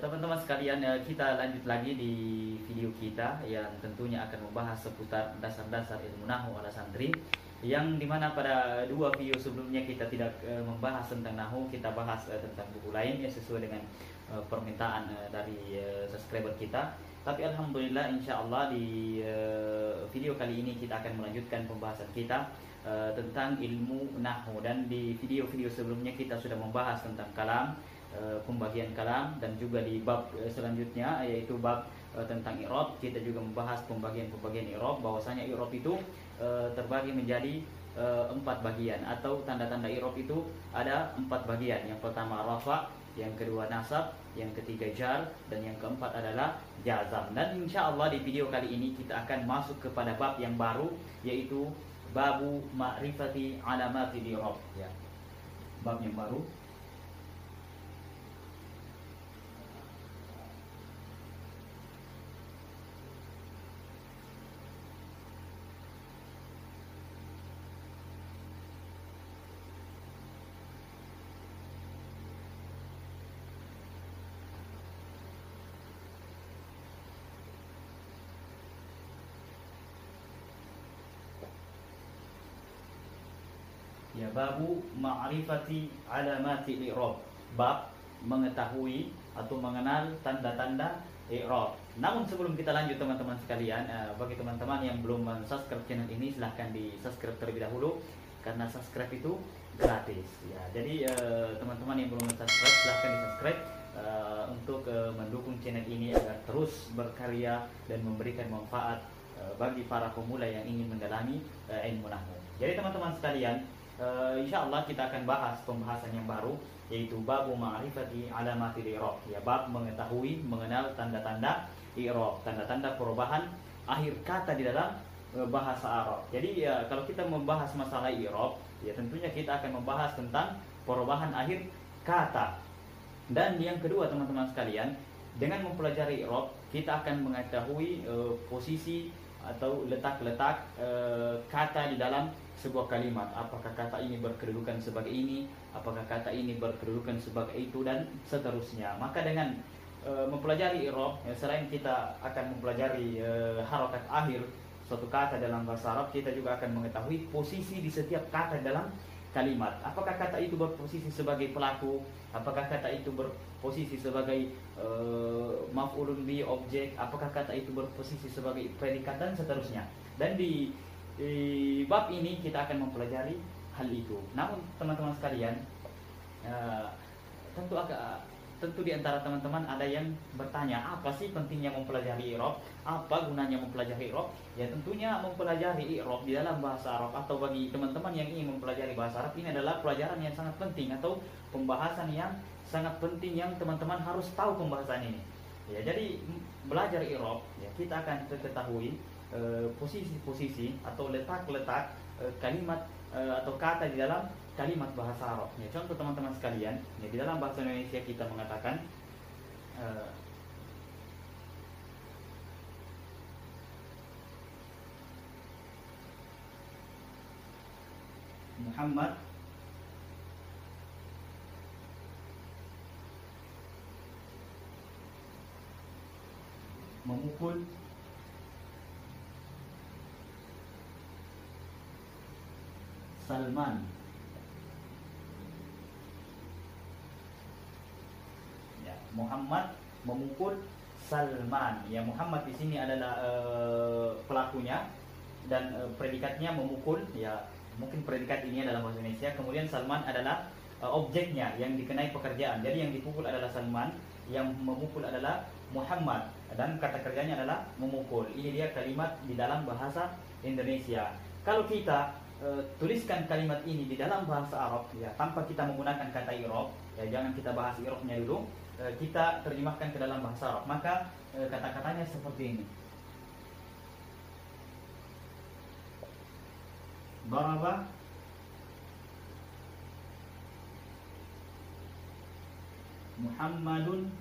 Teman-teman sekalian, kita lanjut lagi di video kita yang tentunya akan membahas seputar dasar-dasar ilmu nahwu ala santri, yang dimana pada dua video sebelumnya kita tidak membahas tentang nahwu, kita bahas tentang buku lain yang sesuai dengan permintaan dari subscriber kita. Tapi alhamdulillah, insya Allah di video kali ini kita akan melanjutkan pembahasan kita tentang ilmu nahwu. Dan di video-video sebelumnya kita sudah membahas tentang kalam, pembagian kalam, dan juga di bab selanjutnya yaitu bab tentang i'rab kita juga membahas pembagian i'rab, bahwasanya i'rab itu terbagi menjadi 4 bagian, atau tanda-tanda i'rab itu ada 4 bagian. Yang pertama rafa, yang kedua nasab, yang ketiga jar, dan yang keempat adalah jazam. Dan insya Allah di video kali ini kita akan masuk kepada bab yang baru, yaitu babu ma'rifati alamati i'rab, ya. Bab yang baru. Ya, babu ma'rifati alamati i'rab, bab mengetahui atau mengenal tanda-tanda i'rab. Namun sebelum kita lanjut teman-teman sekalian, bagi teman-teman yang belum subscribe channel ini, silahkan di subscribe terlebih dahulu, karena subscribe itu gratis, ya. Jadi teman-teman yang belum subscribe, silahkan di subscribe untuk mendukung channel ini agar terus berkarya dan memberikan manfaat bagi para pemula yang ingin mendalami ilmu nahwu. Jadi teman-teman sekalian, insya Allah kita akan bahas pembahasan yang baru, yaitu babu ma'rifati alamati i'rab, ya, bab mengetahui, mengenal tanda-tanda i'rab, tanda-tanda perubahan akhir kata di dalam bahasa Arab. Jadi kalau kita membahas masalah i'rab, ya tentunya kita akan membahas tentang perubahan akhir kata. Dan yang kedua teman-teman sekalian, dengan mempelajari i'rab kita akan mengetahui posisi atau letak-letak kata di dalam sebuah kalimat. Apakah kata ini berkedudukan sebagai ini, apakah kata ini berkedudukan sebagai itu, dan seterusnya. Maka dengan mempelajari i'rab, selain kita akan mempelajari harokat akhir suatu kata dalam bahasa Arab, kita juga akan mengetahui posisi di setiap kata dalam kalimat. Apakah kata itu berposisi sebagai pelaku, apakah kata itu berposisi sebagai maf'ulun bi, objek, apakah kata itu berposisi sebagai predikat, dan seterusnya. Dan di bab ini kita akan mempelajari hal itu. Namun teman-teman sekalian, tentu di antara teman-teman ada yang bertanya, apa sih pentingnya mempelajari i'rab? Apa gunanya mempelajari i'rab? Ya tentunya mempelajari i'rab di dalam bahasa Arab, atau bagi teman-teman yang ingin mempelajari bahasa Arab, ini adalah pelajaran yang sangat penting, atau pembahasan yang sangat penting yang teman-teman harus tahu pembahasan ini. Ya, jadi belajar i'rab, ya, kita akan ketahui posisi-posisi atau letak-letak kalimat atau kata di dalam kalimat bahasa Arab. Ya, contoh teman-teman sekalian, ya, di dalam bahasa Indonesia kita mengatakan Muhammad memukul Salman. Ya, Muhammad memukul Salman. Ya, Muhammad di sini adalah pelakunya, dan predikatnya memukul. Ya, mungkin predikat ini adalah bahasa Indonesia. Kemudian Salman adalah objeknya yang dikenai pekerjaan. Jadi yang dipukul adalah Salman, yang memukul adalah Muhammad, dan kata kerjanya adalah memukul. Ini dia kalimat di dalam bahasa Indonesia. Kalau kita tuliskan kalimat ini di dalam bahasa Arab, ya, tanpa kita menggunakan kata i'rab, ya, jangan kita bahas i'rabnya dulu, kita terjemahkan ke dalam bahasa Arab, maka kata-katanya seperti ini. Daraba Muhammadun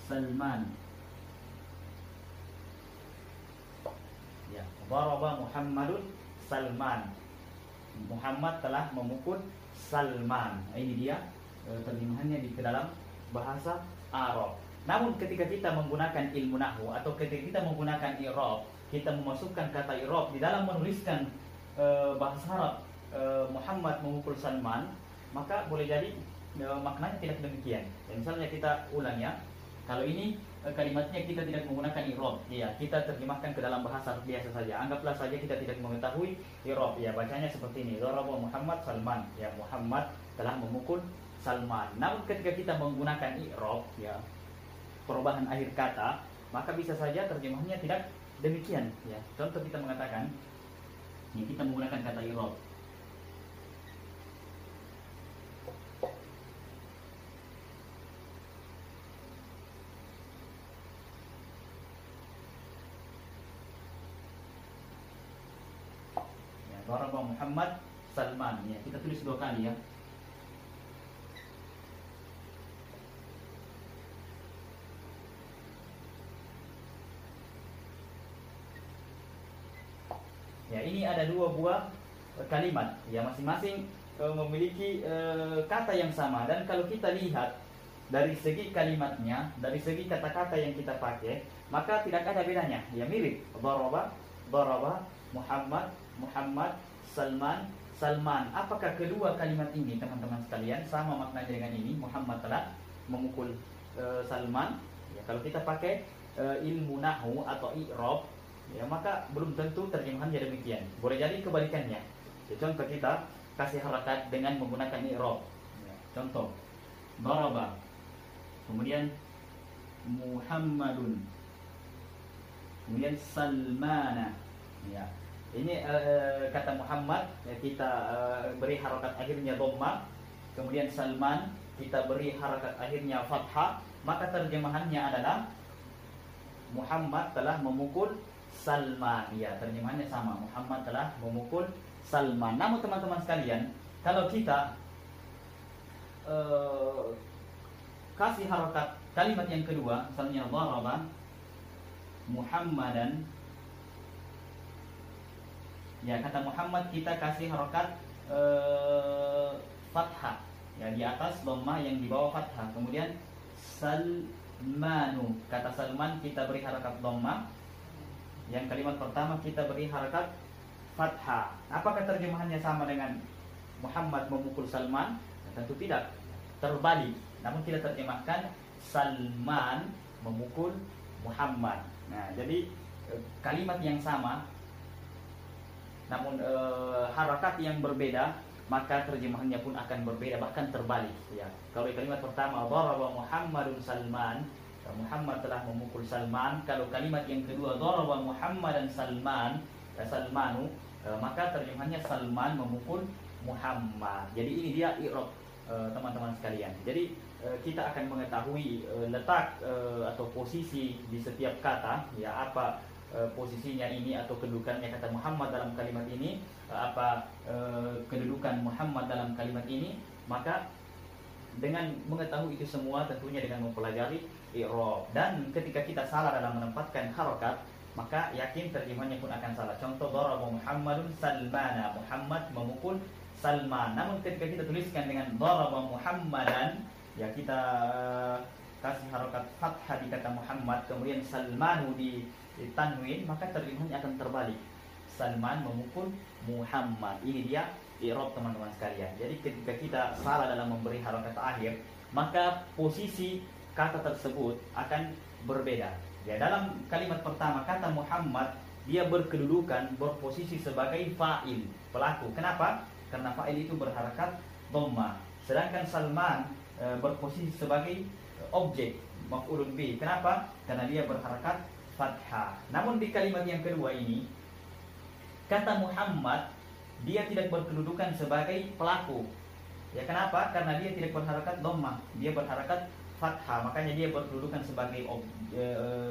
Salman. Ya, daraba Muhammadun Salman. Muhammad telah memukul Salman. Ini dia terjemahannya di dalam bahasa Arab. Namun ketika kita menggunakan ilmu nahwu atau ketika kita menggunakan i'rab, kita memasukkan kata i'rab di dalam menuliskan bahasa Arab Muhammad memukul Salman, maka boleh jadi maknanya tidak demikian. Ya, misalnya kita ulang ya. Kalau ini kalimatnya kita tidak menggunakan i'rab, ya kita terjemahkan ke dalam bahasa biasa saja. Anggaplah saja kita tidak mengetahui i'rab, ya bacanya seperti ini. Daraba Muhammad Salman, ya Muhammad telah memukul Salman. Namun ketika kita menggunakan i'rab, ya perubahan akhir kata, maka bisa saja terjemahnya tidak demikian, ya. Contoh kita mengatakan, ya, kita menggunakan kata i'rab. Ya, daraba Muhammad Salman, ya kita tulis dua kali ya. Ya, ini ada dua buah kalimat, ya masing-masing memiliki kata yang sama, dan kalau kita lihat dari segi kalimatnya, dari segi kata-kata yang kita pakai, maka tidak ada bedanya, ya mirip. Daraba, daraba, Muhammad, Muhammad, Salman, Salman. Apakah kedua kalimat ini teman-teman sekalian sama maknanya dengan ini? Muhammad telah memukul Salman. Ya, kalau kita pakai ilmu nahwu atau i'rab, ya maka belum tentu terjemahannya demikian. Boleh jadi kebalikannya. Ya, contoh kita kasih harakat dengan menggunakan i'rab. Ya, contoh daraba, kemudian Muhammadun, kemudian Salmana. Ya, ini kata Muhammad, ya, kita beri harakat akhirnya dhamma, kemudian Salman kita beri harakat akhirnya fathah, maka terjemahannya adalah Muhammad telah memukul Salman. Ya, terjemahannya sama, Muhammad telah memukul Salman. Namun teman-teman sekalian, kalau kita kasih harokat kalimat yang kedua, misalnya daraba Muhammadan, ya kata Muhammad kita kasih harokat fathah, ya di atas dhamma, yang di bawah fathah. Kemudian Salmanu, kata Salman kita beri harokat dhamma, yang kalimat pertama kita beri harakat fathah. Apakah terjemahannya sama dengan Muhammad memukul Salman? Tentu tidak, terbalik. Namun kita terjemahkan Salman memukul Muhammad. Nah, jadi kalimat yang sama, namun harakat yang berbeda, maka terjemahannya pun akan berbeda, bahkan terbalik. Ya, kalau kalimat pertama daraba Muhammadun Salman, Muhammad telah memukul Salman. Kalau kalimat yang kedua daraba Muhammad dan Salman, Salmanu, maka terjemahannya Salman memukul Muhammad. Jadi ini dia i'rab teman-teman sekalian. Jadi kita akan mengetahui letak atau posisi di setiap kata, ya apa posisinya ini atau kedudukannya kata Muhammad dalam kalimat ini, apa kedudukan Muhammad dalam kalimat ini. Maka dengan mengetahui itu semua, tentunya dengan mempelajari i'rab, dan ketika kita salah dalam menempatkan harokat, maka yakin terjemahannya pun akan salah. Contoh daraba Muhammadun Salmana, Muhammad memukul Salman. Namun ketika kita tuliskan dengan daraba Muhammadan, ya kita kasih harokat fathah di kata Muhammad, kemudian Salmanu di tanwin, maka terjemahannya akan terbalik. Salman memukul Muhammad. Ini dia i'rab teman-teman sekalian. Jadi ketika kita salah dalam memberi harokat akhir, maka posisi kata tersebut akan berbeda. Ya, dalam kalimat pertama kata Muhammad, dia berkedudukan, berposisi sebagai fa'il, pelaku. Kenapa? Karena fa'il itu berharakat dhamma. Sedangkan Salman berposisi sebagai objek, maf'ulun bih. Kenapa? Karena dia berharakat fathah. Namun di kalimat yang kedua ini, kata Muhammad dia tidak berkedudukan sebagai pelaku. Ya, kenapa? Karena dia tidak berharakat dhamma, dia berharakat fathah, makanya dia berkedudukan sebagai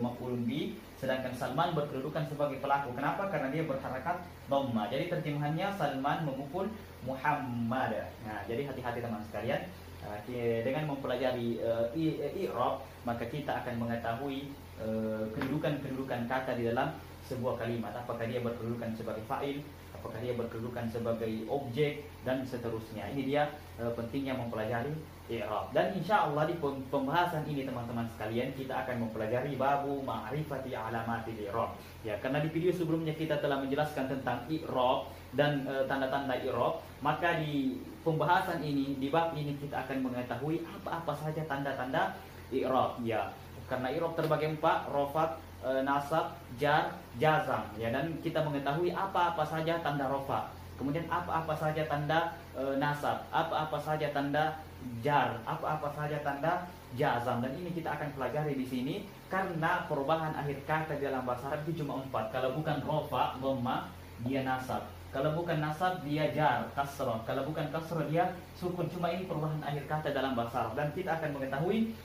maf'ulun bih, sedangkan Salman berkedudukan sebagai pelaku. Kenapa? Karena dia berharakat dhamma. Jadi terjemahannya Salman memukul Muhammad. Nah, jadi hati-hati teman sekalian. Dengan mempelajari i'rab, maka kita akan mengetahui kedudukan-kedudukan kata di dalam sebuah kalimat. Apakah dia berkedudukan sebagai fa'il, apakah dia berkedudukan sebagai objek, dan seterusnya. Ini dia pentingnya mempelajari i'rab. Dan insya Allah di pembahasan ini teman-teman sekalian kita akan mempelajari babu ma'rifati alamatil i'rab. Ya, karena di video sebelumnya kita telah menjelaskan tentang i'rab dan tanda-tanda i'rab, maka di pembahasan ini, di bab ini kita akan mengetahui apa-apa saja tanda-tanda i'rab. Ya, karena i'rab terbagi 4, rafat, nasab, jar, jazam. Ya, dan kita mengetahui apa-apa saja tanda rafat. Kemudian apa-apa saja tanda nasab, apa-apa saja tanda jar, apa-apa saja tanda jazam. Dan ini kita akan pelajari di sini karena perubahan akhir kata dalam bahasa Arab itu cuma 4. Kalau bukan rofa, dhamma, dia nasab. Kalau bukan nasab, dia jar, kasrah. Kalau bukan kasrah, dia sukun. Cuma ini perubahan akhir kata dalam bahasa Arab. Dan kita akan mengetahui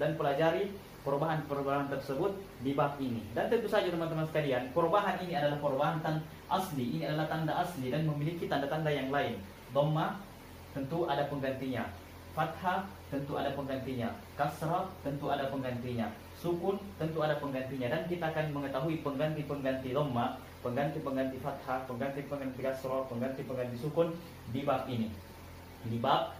dan pelajari perubahan-perubahan tersebut di bab ini. Dan tentu saja teman-teman sekalian, perubahan ini adalah perubahan asli. Ini adalah tanda asli dan memiliki tanda-tanda yang lain. Dhamma tentu ada penggantinya, fathah tentu ada penggantinya, kasrah tentu ada penggantinya, sukun tentu ada penggantinya. Dan kita akan mengetahui pengganti-pengganti dhamma, pengganti-pengganti fathah, pengganti-pengganti kasrah, pengganti-pengganti sukun di bab ini, di bab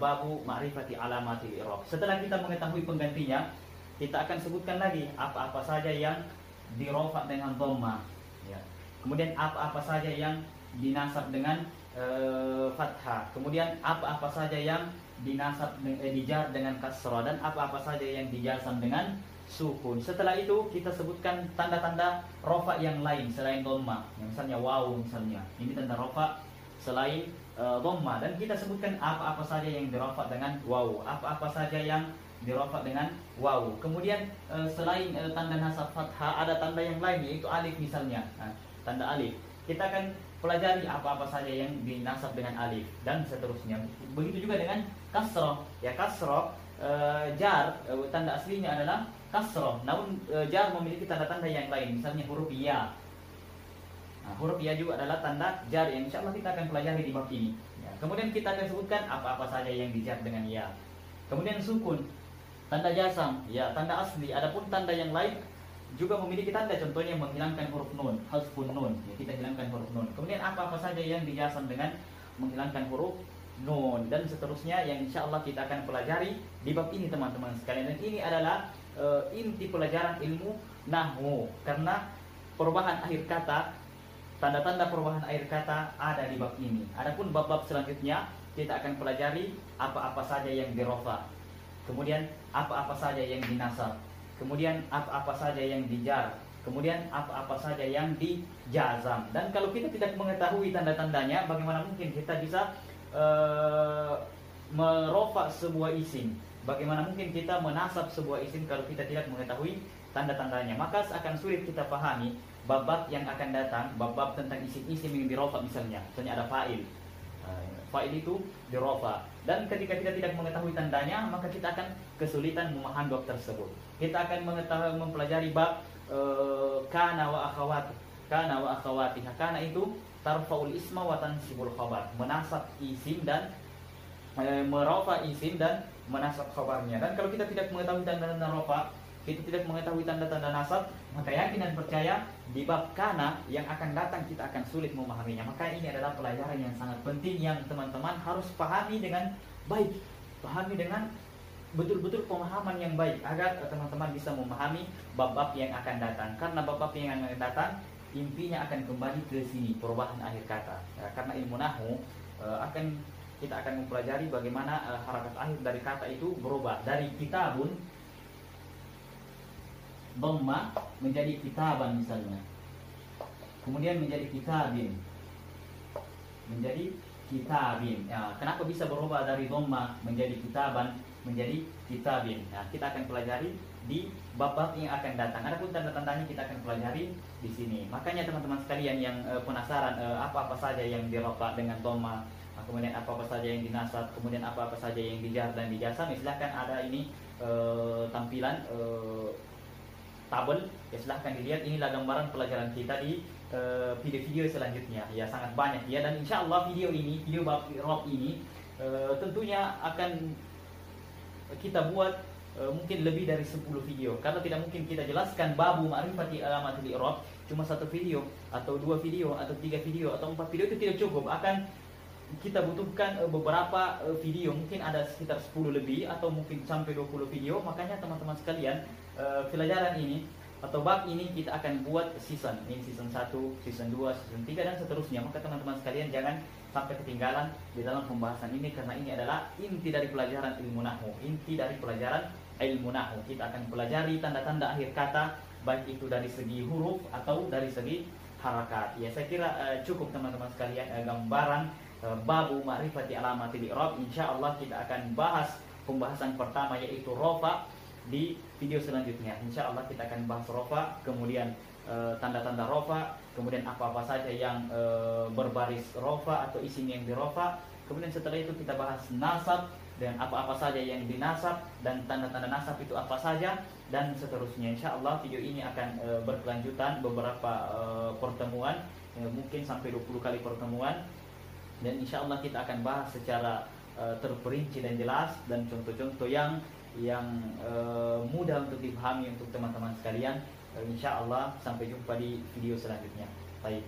babu ma'rifati alamatil i'rab. Setelah kita mengetahui penggantinya, kita akan sebutkan lagi apa-apa saja yang dirofak dengan dhamma, ya. Kemudian apa-apa saja yang dinasab dengan fathah. Kemudian apa-apa saja yang dinasab dijar dengan kasrah, dan apa-apa saja yang dijazam dengan sukun. Setelah itu kita sebutkan tanda-tanda rofa yang lain selain dhamma. Misalnya waw misalnya. Ini tanda rofa selain dhamma, dan kita sebutkan apa-apa saja yang dirofa dengan waw, apa-apa saja yang dirofa dengan waw. Kemudian selain tanda nasab fathah ada tanda yang lain yaitu alif misalnya. Nah, tanda alif. Kita akan pelajari apa-apa saja yang dinasab dengan alif dan seterusnya. Begitu juga dengan kasrah. Ya, kasrah jar tanda aslinya adalah kasrah. Namun jar memiliki tanda-tanda yang lain. Misalnya huruf ya. Nah, huruf ya juga adalah tanda jar yang insya Allah kita akan pelajari di bab ini. Ya, kemudian kita akan sebutkan apa-apa saja yang dijar dengan ya. Kemudian sukun, tanda jazam, ya tanda asli. Adapun tanda yang lain juga memiliki tanda, contohnya menghilangkan huruf nun, hasfun nun, ya, kita hilangkan huruf nun. Kemudian apa-apa saja yang dijazam dengan menghilangkan huruf nun, dan seterusnya yang insya Allah kita akan pelajari di bab ini teman-teman sekalian. Dan ini adalah inti pelajaran ilmu nahwu, karena perubahan akhir kata, tanda-tanda perubahan akhir kata ada di bab ini. Adapun bab-bab selanjutnya kita akan pelajari apa-apa saja yang dirofa, kemudian apa-apa saja yang dinasab, kemudian apa-apa saja yang dijar, kemudian apa-apa saja yang dijazam. Dan kalau kita tidak mengetahui tanda-tandanya, bagaimana mungkin kita bisa merofa sebuah isim? Bagaimana mungkin kita menasab sebuah isim kalau kita tidak mengetahui tanda-tandanya? Maka akan sulit kita pahami bab-bab yang akan datang, bab-bab tentang isim-isim yang dirofa misalnya ada fa'il. Fa'il itu dirofa. Dan ketika kita tidak mengetahui tandanya, maka kita akan kesulitan memahami bab tersebut. Kita akan mempelajari bab kana wa akhawati. Kana wa akhawatiha. Kana itu tarfaul isma wa tansibul khabar, menasab isim dan merofa isim dan menasab khabarnya. Dan kalau kita tidak mengetahui tanda-tanda rofa, kita tidak mengetahui tanda-tanda nasab, maka yakin dan percaya di bab kana yang akan datang kita akan sulit memahaminya. Maka ini adalah pelajaran yang sangat penting yang teman-teman harus pahami dengan baik, pahami dengan betul-betul pemahaman yang baik agar teman-teman bisa memahami bab-bab yang akan datang. Karena bab-bab yang akan datang intinya akan kembali ke sini, perubahan akhir kata. Ya, karena ilmu nahwu kita akan mempelajari bagaimana harakat akhir dari kata itu berubah dari kitabun dhamma menjadi kitaban misalnya, kemudian menjadi kitabin, menjadi kitabin. Ya, kenapa bisa berubah dari dhamma menjadi kitaban menjadi kitabin? Nah, kita akan pelajari di bab-bab yang akan datang. Adapun tanda-tandanya kita akan pelajari di sini. Makanya teman-teman sekalian yang penasaran apa-apa saja yang dirofa dengan dhamma, kemudian apa-apa saja yang dinasab, kemudian apa-apa saja yang dijar dan dijazam, silahkan ada ini tampilan tabel, ya silahkan dilihat. Inilah gambaran pelajaran kita di video-video selanjutnya. Ya sangat banyak ya, dan insya Allah video ini, video bab i'rab ini tentunya akan kita buat mungkin lebih dari 10 video, karena tidak mungkin kita jelaskan babu ma'rifati alamatil i'rab cuma 1 video atau 2 video atau 3 video atau 4 video, itu tidak cukup. Akan kita butuhkan beberapa video, mungkin ada sekitar 10 lebih atau mungkin sampai 20 video. Makanya teman-teman sekalian, pelajaran ini atau bab ini kita akan buat season. Ini season 1, season 2, season 3 dan seterusnya. Maka teman-teman sekalian jangan sampai ketinggalan di dalam pembahasan ini, karena ini adalah inti dari pelajaran ilmu nahwu. Inti dari pelajaran ilmu nahwu. Kita akan pelajari tanda-tanda akhir kata, baik itu dari segi huruf atau dari segi harakat. Ya, saya kira cukup teman-teman sekalian gambaran babu ma'rifati alamatil i'rab. Insyaallah kita akan bahas pembahasan pertama, yaitu rofa, di video selanjutnya. Insyaallah kita akan bahas rofa, kemudian tanda-tanda rofa, kemudian apa-apa saja yang berbaris rofa atau isim yang di rofa. Kemudian setelah itu kita bahas nasab dan apa-apa saja yang dinasab, dan tanda-tanda nasab itu apa saja, dan seterusnya. Insyaallah video ini akan berkelanjutan beberapa pertemuan, mungkin sampai 20 kali pertemuan, dan insyaallah kita akan bahas secara terperinci dan jelas, dan contoh-contoh yang mudah untuk dipahami untuk teman-teman sekalian. Insyaallah sampai jumpa di video selanjutnya. Baik.